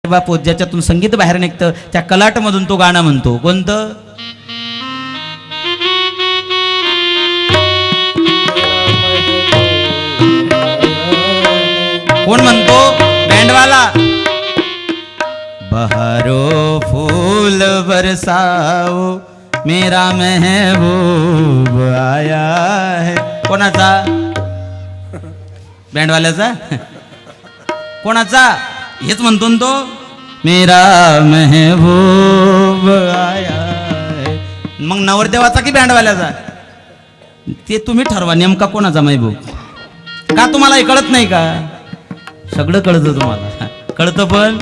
बापू ज्याच्यातून संगीत बाहेर निघतं त्या कलाट मधून तो गाणं म्हणतो. कोणतं? कोण म्हणतो? बँडवाला. बहारो फूल बरसाओ मेरा महबूब आया है. कोणाचा? बँडवाल्याचा. कोणाचा? हेच म्हणतो ना तो, मेरा महबूब आया है. मग नवरदेवाचा की बँडवाल्याचा? ते तुम्ही ठरवा नेमका कोणाचा महबूब. का तुम्हाला हे कळत नाही का? सगळं कळतं तुम्हाला. कळतं पण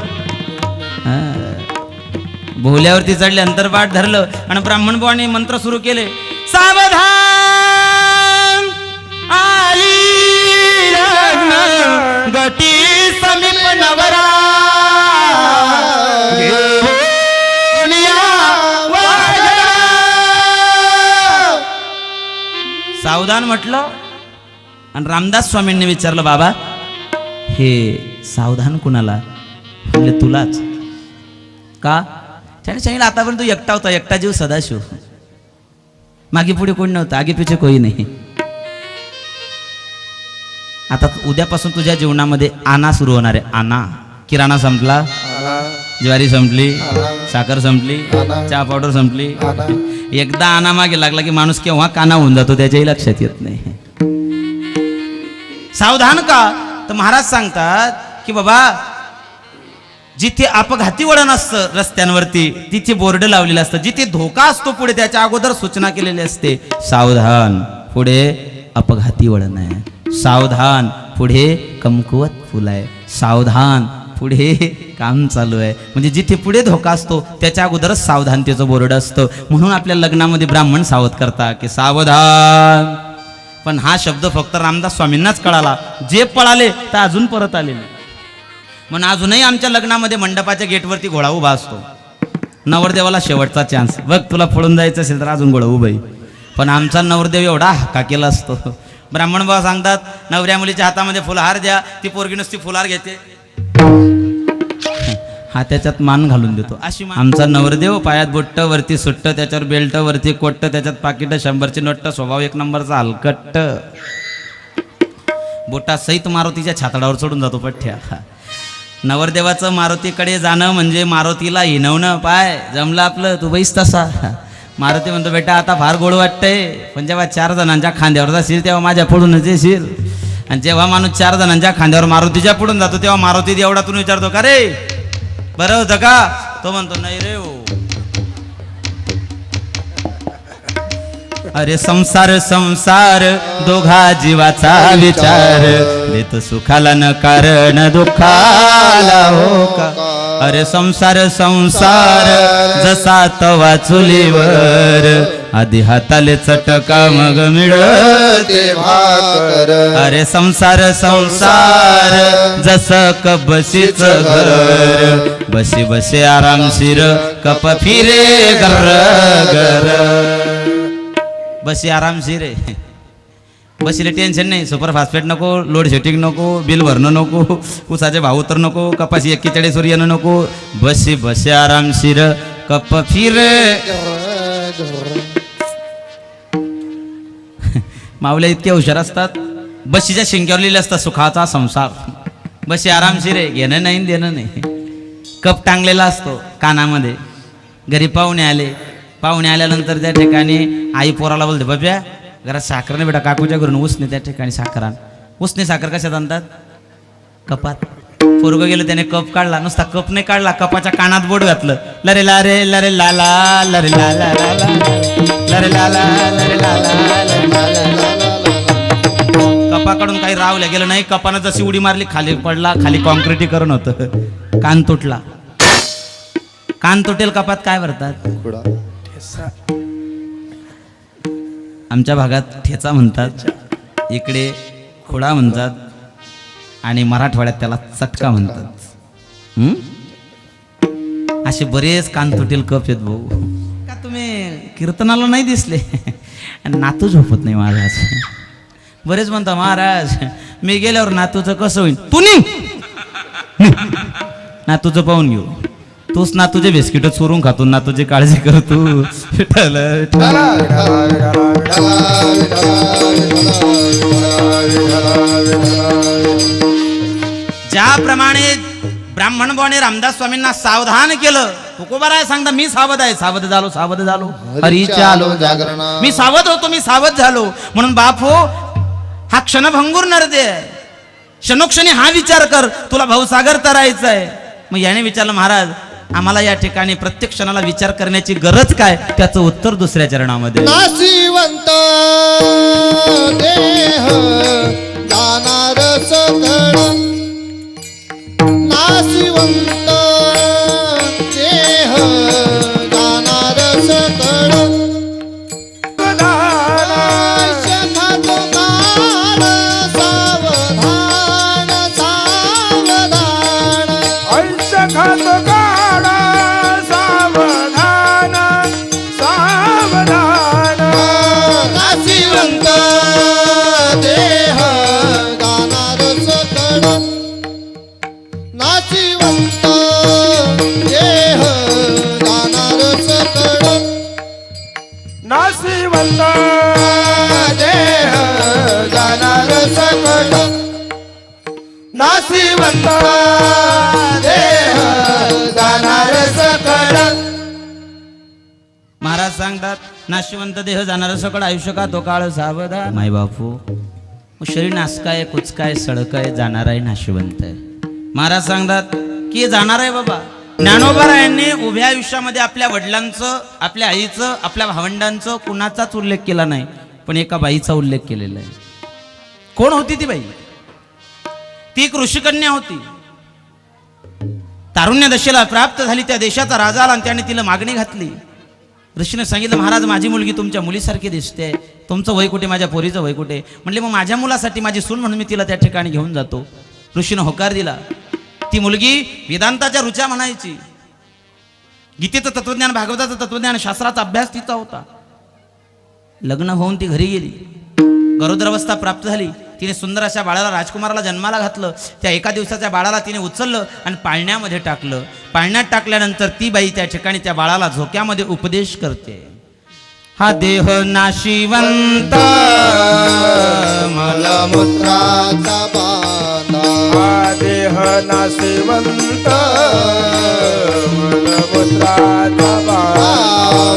भोवल्यावरती चढले, अंतरपाठ धरलं आणि ब्राह्मण बुवाने मंत्र सुरू केले. सावधान आली लग्न गटी समीप नवरा सावधान म्हटलं. आणि रामदास स्वामींनी विचारलं, बाबा हे सावधान कुणाला? म्हणजे तुलाच. का? त्याने सांगितलं आतापर्यंत तू एकटा होता, एकटा जीव सदाशिव, मागे पुढे कोणी नव्हतं, आगे पिछे कोई नाही. आता उद्यापासून तुझ्या जीवनामध्ये आना सुरू होणार आहे. आना. किराणा संपला, ज्वारी संपली, साखर संपली, चहा पावडर संपली. एकदा आना मागे लागला की माणूस केव्हा काना होऊन जातो त्याच्याही लक्षात येत नाही. सावधान का? तर महाराज सांगतात की बाबा जिथे अपघाती वळण असतं रस्त्यांवरती तिथे बोर्ड लावलेलं असतं. जिथे धोका असतो पुढे त्याच्या अगोदर सूचना केलेली असते. सावधान, पुढे अपघाती वळण आहे. सावधान, पुढे कमकुवत फुल आहे. सावधान, पुढे काम चालू आहे. म्हणजे जिथे पुढे धोका असतो त्याच्या अगोदरच सावधानतेचं बोर्ड असतं. म्हणून आपल्या लग्नामध्ये ब्राह्मण सावध करता की सावधान. पण हा शब्द फक्त रामदास स्वामींनाच कळाला. जे पळाले तर अजून परत आलेले. म्हणून अजूनही आमच्या लग्नामध्ये मंडपाच्या गेटवरती घोडा उभा असतो. नवरदेवाला शेवटचा चान्स, बघ तुला पळून जायचं असेल तर अजून घोडा उभा आहे. पण आमचा नवरदेव एवढा हक्का केला असतो. ब्राह्मण बाबा सांगतात नवऱ्या मुलीच्या हातामध्ये फुलहार द्या. ती पोरगी नुसती फुलहार घेते, हा त्याच्यात मान घालून देतो. अशी आमचा नवरदेव पायात बोट्ट, वरती सुट्ट, त्याच्यावर बेल्ट, वरती कोट्ट, त्याच्यात पाकिट, 100ची नोट्ट, स्वभाव एक नंबरचा हलकट्ट. बोटा सहित मारुतीच्या छातडावर चढून जातो पठ्ठ्या. नवरदेवाचं मारुतीकडे जाणं म्हणजे मारुतीला हिनवणं. पाय जमलं आपलं, तू बैस तसा. मारुती म्हणतो बेटा आता फार गोड वाटतंय, पण जेव्हा 4 जणांच्या खांद्यावर जाशील तेव्हा माझ्या पुढूनच येशील. आणि जेव्हा माणूस 4 जणांच्या खांद्यावर मारुतीच्या पुढून जातो तेव्हा मारुती एवढातून विचारतो का रे बरं होतं का? तो म्हणतो नाही रे हो. अरे संसार संसार दोघा जीवाचा विचार, देत सुखाला न कारण दुःखाला हो का. अरे संसार संसार जसा तवा चुलीवर, आधी हाताले चटका मग मिळते भाकर. अरे संसार संसार जसं कबशीच घर, बशी बशी आरामशीर कप फिरे गर गर. बशी आरामशीर आहे. बशीला टेन्शन नाही. सुपर फास्फेट नको, लोड शेटिंग नको, बिल भरणं नको, उसाचे भाव उतर नको, कपाशी 41 वर येणं नको. बशी बशी आरामशीर कप फिरे. मावल्या इतके हुशार असतात. बशीच्या शिंक्यावर लिहिले असतात सुखाचा संसार. बशी आरामशीर आहे, घेणं नाही देणं नाही. कप टांगलेला असतो कानामध्ये. घरी पाहुणे आले, पाहुणे आल्यानंतर त्या ठिकाणी आई पोराला बोलते बाब्या घरात साखर नाही बेटा, काकूच्या घरून उसने त्या ठिकाणी साखर आण. उसने साखर कशात आणतात? कपात. पोरग गेलं त्याने कप काढला, नुसता कप नाही काढला, कपाच्या कानात बोट घातलं. लरे लारे लरे लाला लरे लाला लरे लाला लरे लाला. कपाकडून काही रावल्या गेलं नाही. कपानं जशी उडी मारली खाली पडला. खाली कॉन्क्रिटीकरण होतं. कान तुटला. कान तुटेल कपात काय भरतात? आमच्या भागात ठेचा म्हणतात, इकडे खुडा म्हणतात आणि मराठवाड्यात त्याला चटका म्हणतात. असे बरेच कान तुटेल कप आहेत भाऊ. का तुम्ही कीर्तनाला नाही दिसले? नातू झोपत नाही महाराज. बरेच म्हणता महाराज मी गेल्यावर नातूचं कसं होईल? तू ना तुझं पाहून घेऊ. तूच ना तुझे बिस्किट चोरून खातो ना तुझी काळजी करतो. विठ्ठल ज्याप्रमाणे ब्राह्मण भावाने रामदास स्वामींना सावधान केलं, तुकोबाराय सांगता मी सावध आहे. सावध झालो हरीच्या आलो जागरण. मी सावध होतो, मी सावध झालो. म्हणून बाप हो, हा क्षणभंगूर नरदे आहे. क्षणोक्षणी हा विचार कर, तुला भाऊसागर तरायचा आहे. मग याने विचारलं, महाराज आम्हाला या ठिकाणी प्रत्येक क्षणाला विचार करण्याची गरज काय? त्याचं उत्तर दुसऱ्या चरणामध्ये. नाशिवंत देह जाणार सकळ, नाशिवंत देह जाणार सकळ. शखातो काळ सावधान सावधान, शखातो काळ सावधान सावधान. नाशिवंत देह जाणार सकळ, नाशिवंत देह जाणार सकळ. नाशिवंत देह जाणार सकट, नाशिवंत देह जाणार सकट. महाराज सांगतात, नाशिवंत देह जाणार सकळ, आयुष्य का तो काळ सावधान. माय बापू, शरीर नासकाय कुचकाय सळकाय, जाणार आहे नाशिवंत आहे. महाराज सांगतात की हे जाणार आहे बाबा. ज्ञानोबारायांनी उभ्या आयुष्यामध्ये आपल्या वडिलांचं, आपल्या आईचं, आपल्या भावंडांचं कुणाचाच उल्लेख केला नाही, पण एका बाईचा उल्लेख केलेला आहे. कोण होती ती बाई? ती एक ऋषिकन्या होती. तारुण्य दशेला प्राप्त झाली, त्या देशाचा राजा आला आणि त्याने तिला मागणी घातली. ऋषीने सांगितलं, महाराज माझी मुलगी तुमच्या मुलीसारखी दिसते, तुमचं वय कुठे, माझ्या पोरीचं वय कुठे? म्हणले मग माझ्या मुलासाठी माझी सून म्हणून मी तिला त्या ठिकाणी घेऊन जातो. ऋषीने होकार दिला. ती मुलगी वेदांताच्या रुच्या म्हणायची, गीतेचं तत्वज्ञान, भागवताचं तत्वज्ञान, शास्त्राचा अभ्यास तिचा होता. लग्न होऊन ती घरी गेली, गरोदरावस्था प्राप्त झाली. तिने सुंदर अशा बाळाला, राजकुमाराला जन्माला घातलं. त्या एका दिवसाच्या बाळाला तिने उचललं आणि पाळण्यामध्ये टाकलं. पाळण्यात टाकल्यानंतर ती बाई त्या ठिकाणी त्या बाळाला झोक्यामध्ये उपदेश करते. हा देह नाशिवंत मलमूत्राचा बांधा, हा देह नाशिवंत मलमूत्राचा बांधा.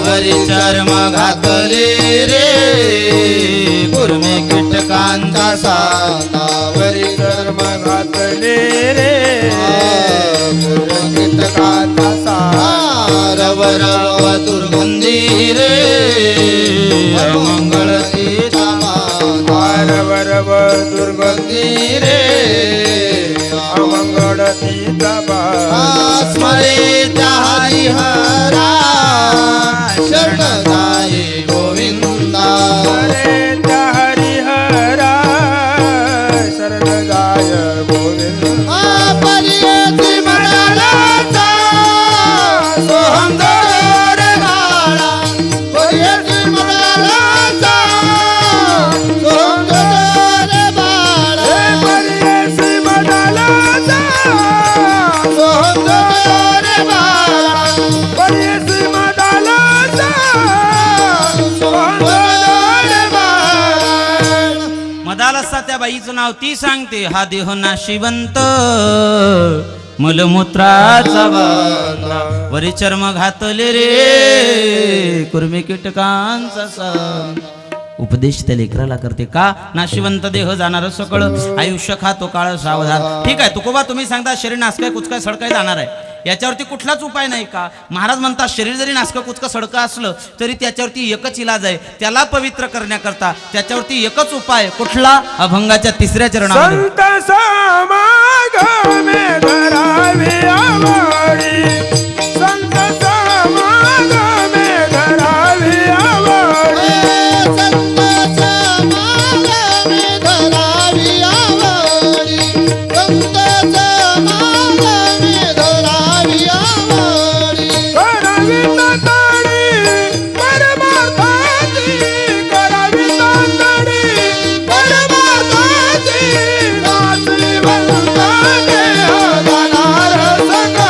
वरी चर्म घातले रे कुर्मे कीटकांचा साधा. वरी धर्म घातले रे कीटकाचा सार, रव दुर्गंधी रे मंगळ तिचा बाधा. रव दुर्गंधी रे अमंगळ तिचा बाधा. स्मरे त्या हरिहरा शरण जाई गोविंदा. हरे त्या हरिहरा शरण जाय गोविंद. पर्यती म्हणालाचा सोहंदर बाळा, पर्यती म्हणालाचा सोहंदर बाळा. पर्यसी मदालाचा सोहंदर बाळा, पर्यसी मदालाचा सोहंदर बाळा. मदालसा त्या बाईचं नाव ती सांगते. हा देह नाशिवंत मलमूत्राचा बांधा. वरी चर्म घातले रे कुर्मी कीटकांचा साधा. उपदेश त्या लेकराला करते. का? नाशिवंत देह जाणार सकळ, आयुष्य खातो काळ सावधान. ठीक आहे तुकोबा, तुम्ही सांगता शरीर नासकाय कुचकाय सडकाय जाणार आहे, याच्यावरती कुठलाच उपाय नाही का? महाराज म्हणतात शरीर जरी नासकं कुचकं सडकं असलं तरी त्याच्यावरती एकच इलाज आहे, त्याला पवित्र करण्याकरता त्याच्यावरती एकच उपाय. कुठला? अभंगाच्या 3ऱ्या चरणामध्ये. संत समागमे धरावे आवडी, संत समागमे धरावे आवडी. संत समागमे धरावी आवडी, संत समागमे धरावी आवडी. करावी तातडी परमार्थाची, करावी तातडी परमार्थाची. नाशिवंत देह जाणार सकळ,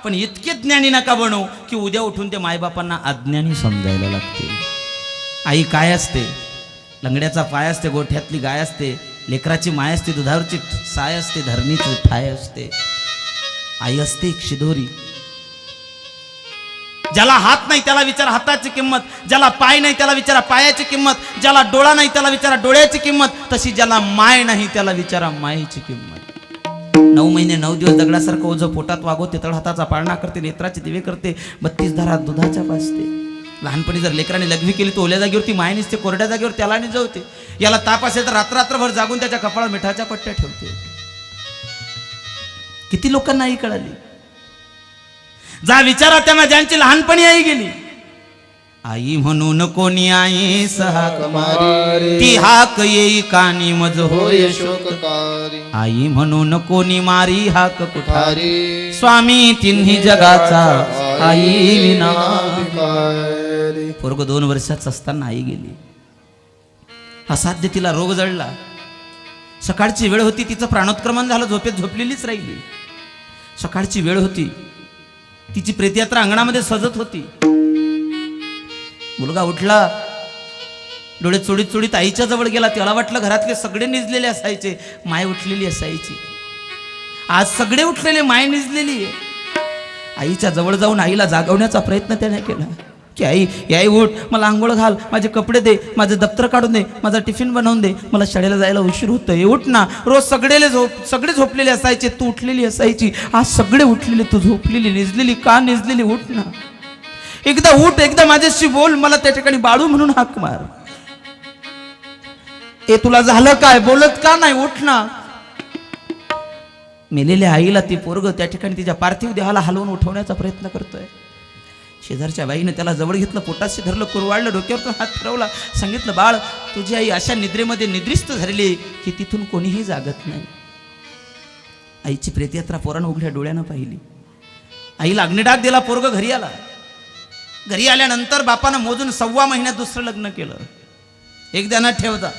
पण इतके ज्ञानी नका बनू की उद्या उठून ते मायबापांना अज्ञानी समजायला लागते. आई काय असते? लंगड्याचा पाय असते, गोठ्यातली गाय असते, लेकराची माय असते, दुधावरची साय असते, धरणीची ठाय असते. आई असते एक शिदोरी. ज्याला हात नाही त्याला विचारा हाताची किंमत, ज्याला पाय नाही त्याला विचारा पायाची किंमत, ज्याला डोळा नाही त्याला विचारा डोळ्याची किंमत, तशी ज्याला माय नाही त्याला विचारा मायेची किंमत. 9 महिने 9 दिवस दगडासारखं ओझं पोटात वागवते, तळ हाताचा पाळणा करते, नेत्राचे दिवे करते, 32 धारा दुधाच्या पाजते. लहानपणी जर लेकराने लघवी केली तर ओल्या जागेवरती माय निसते, कोरड्या जागेवर त्याला निजवते. याला ताप असेल तर रात्रभर जागून त्याच्या कपाळात मिठाच्या पट्ट्या ठेवते. किती लोकांना आई कळाली? जा विचारा त्यांना ज्यांची लहानपणी आई गेली. आई म्हणून कोणी आई हाक मारी, ती हाक येई कानी मज होय शोककारी. आई म्हणून कोणी मारी हाक कुठारी, हरी स्वामी तिन्ही जगाचा आई विना. भिकारी. पोरग 2 वर्षाचं असताना आई गेली. असाध्य तिला रोग जळला. सकाळची वेळ होती, तिचं प्राणोत्क्रमण झालं, झोपेत झोपलेलीच राहिली. सकाळची वेळ होती, तिची प्रेतयात्रा अंगणामध्ये सजत होती. मुलगा उठला, डोळे चोडीत चोडीत आईच्या जवळ गेला. त्याला वाटलं घरातले सगळे निजलेले असायचे, माय उठलेली असायची. आज सगळे उठलेले, माय निजलेली आहे. आईच्या जवळ जाऊन आईला जागवण्याचा प्रयत्न त्याने केला की आई आई उठ, मला आंघोळ घाल, माझे कपडे दे, माझं दप्तर काढून दे, माझा टिफिन बनवून दे, मला शाळेला जायला उशीर होतोय, उठ ना. रोज सगळे झोपलेले असायचे, तू उठलेली असायची. आज सगळे उठलेले, तू झोपलेली, निजलेली का निजलेली, उठ ना. एकदा उठ, एकदा माझ्याशी बोल, मला त्या ठिकाणी बाळू म्हणून हाक मार. ए तुला झालं काय, बोलत का नाही, उठ ना. मेलेल्या आईला ती पोरग त्या ठिकाणी तिच्या पार्थिव देहाला हलवून उठवण्याचा प्रयत्न करतोय. शेजारच्या बाईने त्याला जवळ घेतलं, पोटाशी धरलं, कुरवाळलं, डोक्यावर हात फिरवला, सांगितलं बाळ तुझी आई अशा निद्रेमध्ये निद्रिस्त झालेली की तिथून कोणीही जागत नाही. आईची प्रेतयात्रा पोरानं उघड्या डोळ्यानं पाहिली. आईला अग्निडाग दिला, पोरग घरी आला. घरी आल्यानंतर बापानं मोजून 1.25 महिन्यात दुसरं लग्न केलं. एक ध्यानात ठेवता,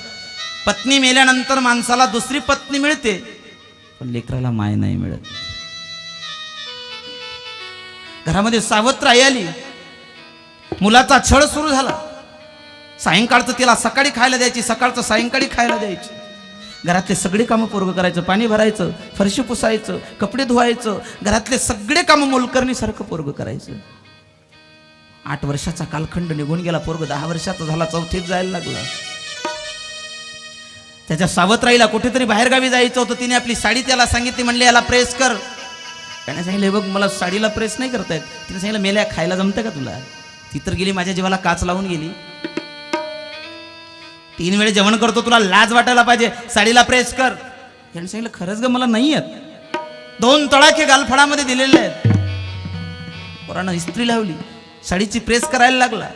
पत्नी मेल्यानंतर माणसाला दुसरी पत्नी मिळते, पण लेकराला माय नाही मिळत. घरामध्ये सावत्र आई आली, मुलाचा छळ सुरू झाला. सायंकाळचं तिला सकाळी खायला द्यायची, सकाळचं सायंकाळी खायला द्यायची. घरातले सगळे कामं पोरग करायचं, पाणी भरायचं, फरशी पुसायचं, कपडे धुवायचं, घरातले सगळे कामं मोलकरणीसारखं पोरग करायचं. 8 वर्षाचा कालखंड निघून गेला. पोरग 10 वर्षाचा झाला, 4थीत जायला लागला. त्याच्या सावत्राईला कुठेतरी बाहेरगावी जायचं होतं. तिने आपली साडी त्याला सांगितली, म्हणले याला प्रेस कर. त्याने सांगितलं बघ मला साडीला प्रेस नाही करता येत. तिने सांगितलं मेल्या खायला जमतं का तुला? ती तर गेली, माझ्या जीवाला काच लावून गेली. 3 वेळे जेवण करतो, तुला लाज वाटायला पाहिजे, साडीला प्रेस कर. त्याने सांगितलं खरंच ग मला नाही येत. 2 तडाखे गालफडामध्ये दिलेले आहेत. पोरानं इस्त्री लावली, साडीची प्रेस करायला लागला.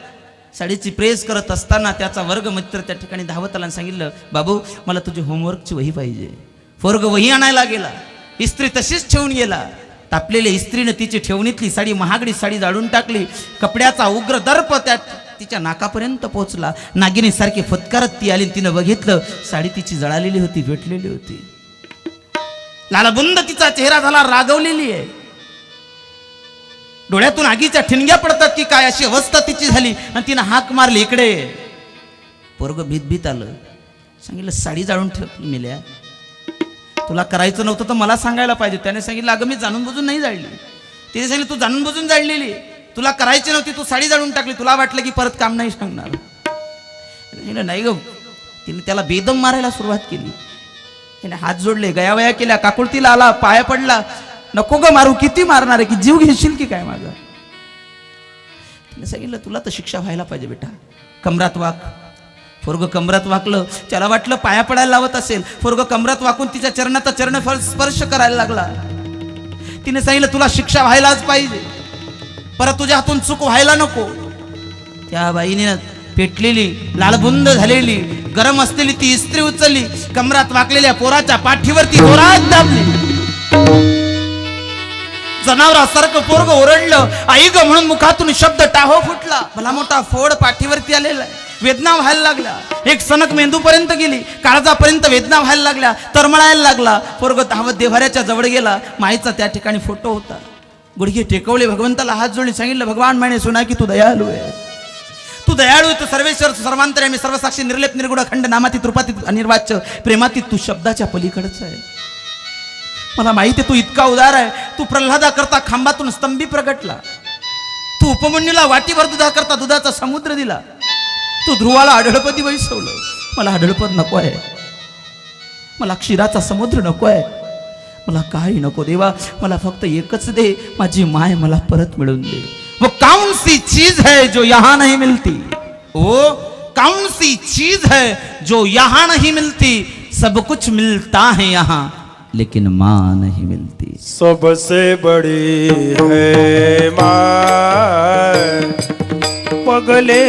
साडीची प्रेस करत असताना त्याचा वर्गमित्र त्या ठिकाणी धावत आला आणि सांगितलं बाबू मला तुझी होमवर्कची वही पाहिजे. पोरग वही आणायला गेला, इस्त्री तशीच ठेवून गेला. तापलेल्या इस्त्रीनं तिची ठेवणीतली साडी, महागडी साडी जाळून टाकली. कपड्याचा उग्र दर्प त्या तिच्या नाकापर्यंत पोहोचला. नागिनीसारखी फुतकारत ती आली, तिनं बघितलं साडी तिची जळालेली होती, भेटलेली होती. लालबुंद तिचा चेहरा झाला, रागवलेली आहे. डोळ्यातून आगीच्या ठिणग्या पडतात की काय, अशी अवस्था तिची झाली. आणि तिनं हाक मारली इकडे. पोरग भीत आलं, सांगितलं साडी जाळून ठेवली मेल्या, तुला करायचं नव्हतं तर मला सांगायला पाहिजे. त्याने सांगितलं अगं मी जाणून बुजून नाही जाळली. तिने सांगितलं तू जाणून बुजून जाळलेली, तुला करायची नव्हती, तू साडी जाळून टाकली, तुला वाटलं की परत काम नाही सांगणार. नाही ग. तिने त्याला बेदम मारायला सुरुवात केली. त्याने हात जोडले, गयावया केल्या, काकुळतीला आला, पाया पडला. नको ग मारू, किती मारणार आहे, की जीव घेशील की काय माझा? तिने सांगितलं तुला तर शिक्षा व्हायला पाहिजे बेटा, कमरात वाक. पोरग कमरात वाकलं. त्याला वाटलं पाया पडायला लावत असेल. पोरग कमरात वाकून तिच्या चरणाचा चरण स्पर्श करायला लागला. तिने सांगितलं तुला शिक्षा व्हायलाच पाहिजे, परत तुझ्या हातून चूक व्हायला नको. त्या बाईने पेटलेली, लालबुंद झालेली, गरम असलेली ती इस्त्री उचलली, कमरात वाकलेल्या पोराच्या पाठीवरती जोरात दाबली. जनावरासारखं पोरग ओरडलं, आई ग म्हणून मुखातून शब्द टाहो फुटला. भला मोठा फोड पाठीवरती आलेला आहे. वेदना व्हायला लागल्या. एक सनक मेंदूपर्यंत गेली, काळजापर्यंत वेदना व्हायला लागल्या, तरमळायला लागला. पोरग धावत देव्हाऱ्याच्या जवळ गेला. माईचा त्या ठिकाणी फोटो होता. गुडघे टेकवले, भगवंताला हात जोडले, सांगितलं भगवान मैंने सुना की तू दयाळू आहे, तू दयाळू आहे, तू सर्वेश्वर सर्वांतर्यामी सर्वसाक्षी निर्लेप निर्गुण अखंड नामातीत रूपातीत अनिर्वाच्य प्रेमातीत तू शब्दाच्या पलीकडच आहे. मला माहिती आहे तू इतका उदार आहे. तू प्रल्हादा करता खांबातून स्तंभी प्रगटला, तू उपमन्यूला वाटीभर दुधा करता दुधाचा समुद्र दिला, तू ध्रुवाला आढळपदी वैसवलं. मला आढळपद नको आहे, मला क्षीराचा समुद्र नको आहे, मला काही नको देवा, मला फक्त एकच दे, माझी माय मला परत मिळवून दे. वो कौन सी चीज है जो यहाँ नहीं मिलती, वो कौन सी चीज है जो यहाँ नहीं मिलती, सब कुछ मिलता है यहाँ लेकिन माँ नहीं मिलती. सबसे बड़ी है माँ पगले